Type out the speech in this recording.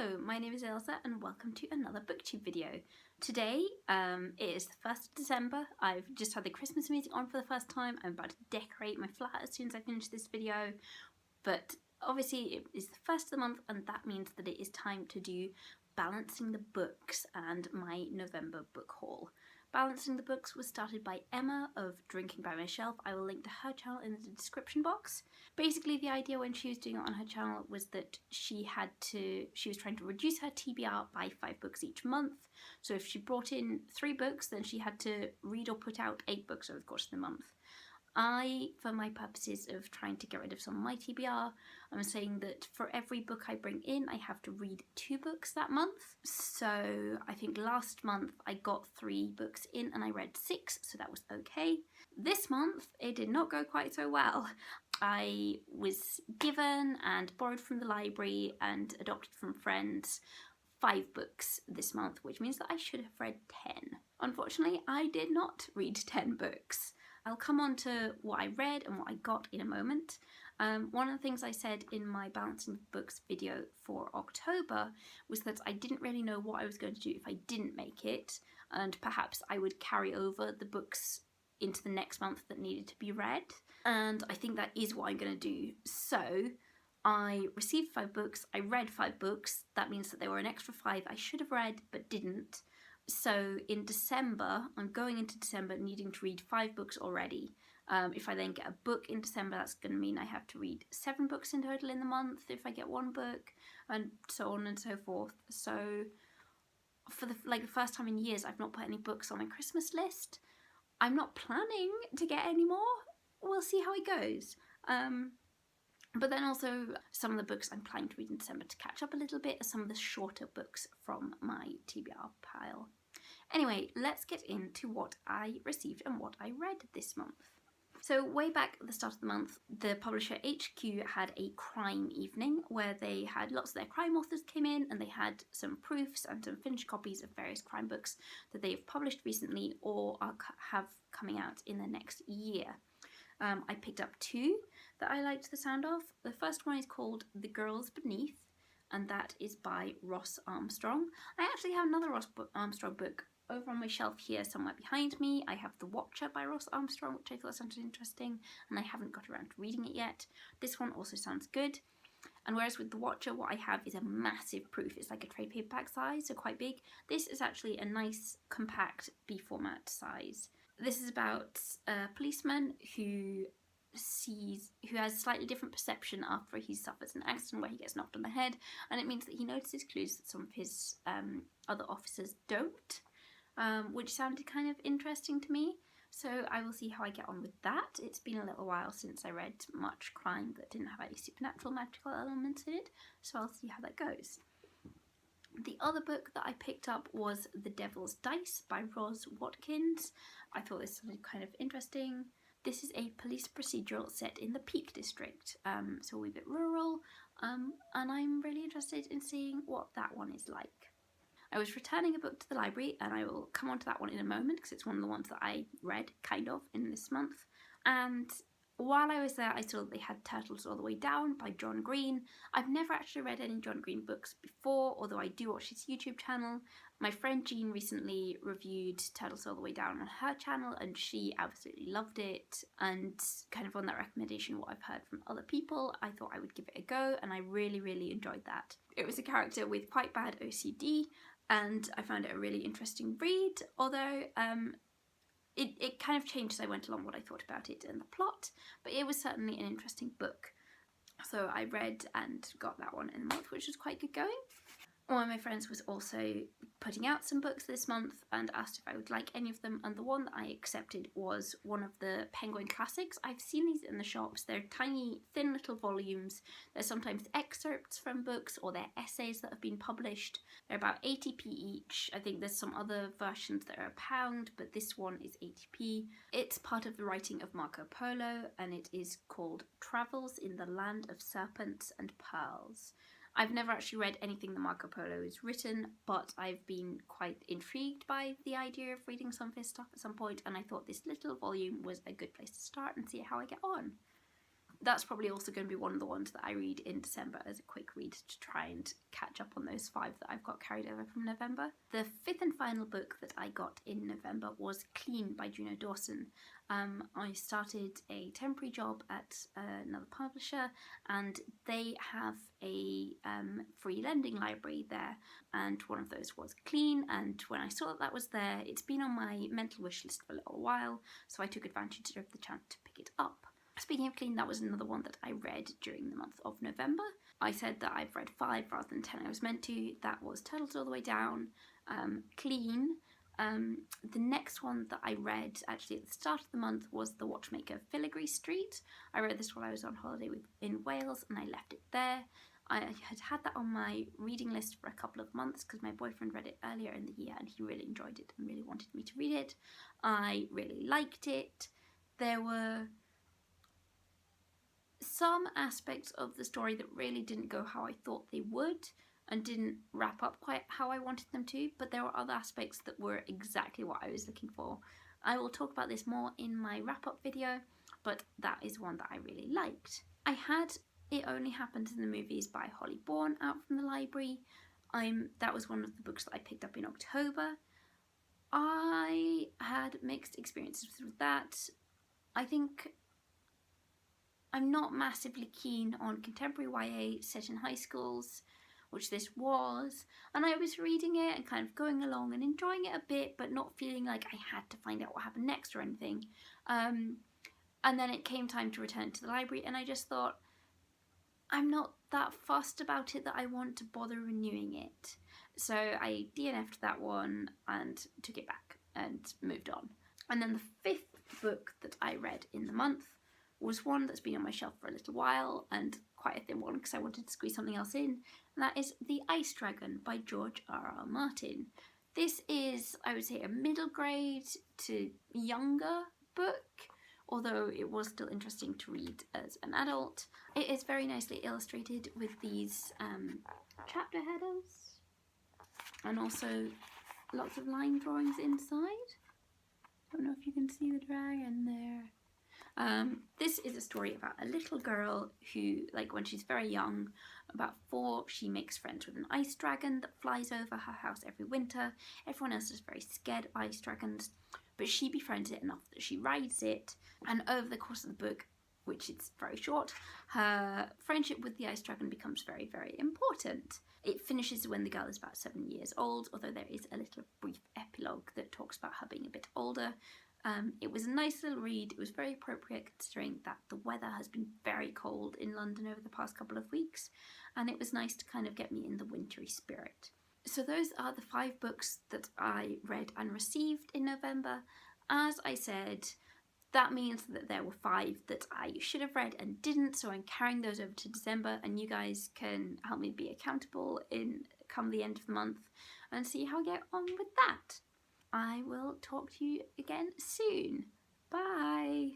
Hello, my name is Ailsa and welcome to another booktube video. Today it is the 1st of December. I've just had the Christmas music on for the first time. I'm about to decorate my flat as soon as I finish this video. But obviously it is the 1st of the month and that means that it is time to do Balancing the Books and my November book haul. Balancing the Books was started by Emma of Drinking by My Shelf. I will link to her channel in the description box. Basically the idea when she was doing it on her channel was that she was trying to reduce her TBR by 5 books each month. So if she brought in 3 books, then she had to read or put out 8 books over the course of the month. For my purposes of trying to get rid of some of my TBR, I'm saying that for every book I bring in, I have to read 2 books that month. So I think last month I got 3 books in and I read 6, so that was okay. This month it did not go quite so well. I was given and borrowed from the library and adopted from friends 5 books this month, which means that I should have read 10. Unfortunately, I did not read 10 books. I'll come on to what I read and what I got in a moment. One of the things I said in my Balancing the Books video for October was that I didn't really know what I was going to do if I didn't make it, and perhaps I would carry over the books into the next month that needed to be read, and I think that is what I'm going to do. So I received 5 books, I read 5 books. That means that there were an extra 5 I should have read but didn't. So in December, I'm going into December needing to read 5 books already. If I then get a book in December, that's going to mean I have to read 7 books in total in the month if I get 1 book, and so on and so forth. So for the first time in years, I've not put any books on my Christmas list. I'm not planning to get any more. We'll see how it goes. But then also some of the books I'm planning to read in December to catch up a little bit are some of the shorter books from my TBR pile. Anyway, let's get into what I received and what I read this month. So way back at the start of the month, the publisher HQ had a crime evening where they had lots of their crime authors came in and they had some proofs and some finished copies of various crime books that they have published recently or have coming out in the next year. I picked up 2 that I liked the sound of. The first one is called The Girls Beneath, and that is by Ross Armstrong. I actually have another Ross Armstrong book over on my shelf here somewhere behind me. I have The Watcher by Ross Armstrong, which I thought sounded interesting, and I haven't got around to reading it yet. This one also sounds good. And whereas with The Watcher, what I have is a massive proof. It's like a trade paperback size, so quite big. This is actually a nice, compact B format size. This is about a policeman who has slightly different perception after he suffers an accident where he gets knocked on the head, and it means that he notices clues that some of his other officers don't, which sounded kind of interesting to me. So I will see how I get on with that. It's been a little while since I read much crime that didn't have any supernatural magical elements in it, so I'll see how that goes. The other book that I picked up was The Devil's Dice by Ros Watkins. I thought this was kind of interesting. This is a police procedural set in the Peak District, so a wee bit rural, and I'm really interested in seeing what that one is like. I was returning a book to the library, and I will come on to that one in a moment because it's one of the ones that I read, kind of, in this month. And while I was there, I saw that they had Turtles All the Way Down by John Green. I've never actually read any John Green books before, although I do watch his YouTube channel. My friend Jean recently reviewed Turtles All the Way Down on her channel and she absolutely loved it, and kind of on that recommendation, what I've heard from other people, I thought I would give it a go, and I really, really enjoyed that. It was a character with quite bad OCD, and I found it a really interesting read, although it kind of changed as I went along what I thought about it and the plot, but it was certainly an interesting book. So I read and got that one in the month, which was quite good going. One of my friends was also putting out some books this month and asked if I would like any of them, and the one that I accepted was one of the Penguin Classics. I've seen these in the shops. They're tiny, thin little volumes. They're sometimes excerpts from books or they're essays that have been published. They're about 80p each. I think there's some other versions that are £1, but this one is 80p. It's part of the writing of Marco Polo, and it is called Travels in the Land of Serpents and Pearls. I've never actually read anything that Marco Polo has written, but I've been quite intrigued by the idea of reading some of his stuff at some point, and I thought this little volume was a good place to start and see how I get on. that's probably also going to be one of the ones that I read in December as a quick read to try and catch up on those 5 that I've got carried over from November. The 5th and final book that I got in November was Clean by Juno Dawson. I started a temporary job at another publisher, and they have a free lending library there, and one of those was Clean, and when I saw that that was there, it's been on my mental wish list for a little while, so I took advantage of the chance to pick it up. Speaking of Clean, that was another one that I read during the month of November. I said that I've read 5 rather than 10 I was meant to. That was Turtles All the Way Down, Clean. The next one that I read actually at the start of the month was The Watchmaker Filigree Street. I read this while I was on holiday in Wales, and I left it there. I had that on my reading list for a couple of months because my boyfriend read it earlier in the year and he really enjoyed it and really wanted me to read it. I really liked it. There were some aspects of the story that really didn't go how I thought they would and didn't wrap up quite how I wanted them to, but there were other aspects that were exactly what I was looking for. I will talk about this more in my wrap-up video, but that is one that I really liked. I had It Only Happens in the Movies by Holly Bourne out from the library. That was one of the books that I picked up in October. I had mixed experiences with that. I think I'm not massively keen on contemporary YA set in high schools, which this was, and I was reading it and kind of going along and enjoying it a bit, but not feeling like I had to find out what happened next or anything. And then it came time to return to the library, and I just thought, I'm not that fussed about it that I want to bother renewing it. So I DNF'd that one and took it back and moved on. And then the 5th book that I read in the month was one that's been on my shelf for a little while, and quite a thin one because I wanted to squeeze something else in, and that is The Ice Dragon by George R.R. Martin. This is, I would say, a middle grade to younger book, although it was still interesting to read as an adult. It is very nicely illustrated with these chapter headers, and also lots of line drawings inside. Don't know if you can see the dragon there. This is a story about a little girl who, like, when she's very young, about 4, she makes friends with an ice dragon that flies over her house every winter. Everyone else is very scared of ice dragons, but she befriends it enough that she rides it, and over the course of the book, which is very short, her friendship with the ice dragon becomes very, very important. It finishes when the girl is about 7 years old, although there is a little brief epilogue that talks about her being a bit older. It was a nice little read. It was very appropriate considering that the weather has been very cold in London over the past couple of weeks, and it was nice to kind of get me in the wintry spirit. So those are the 5 books that I read and received in November. As I said, that means that there were 5 that I should have read and didn't, so I'm carrying those over to December, and you guys can help me be accountable come the end of the month and see how I get on with that. I will talk to you again soon. Bye!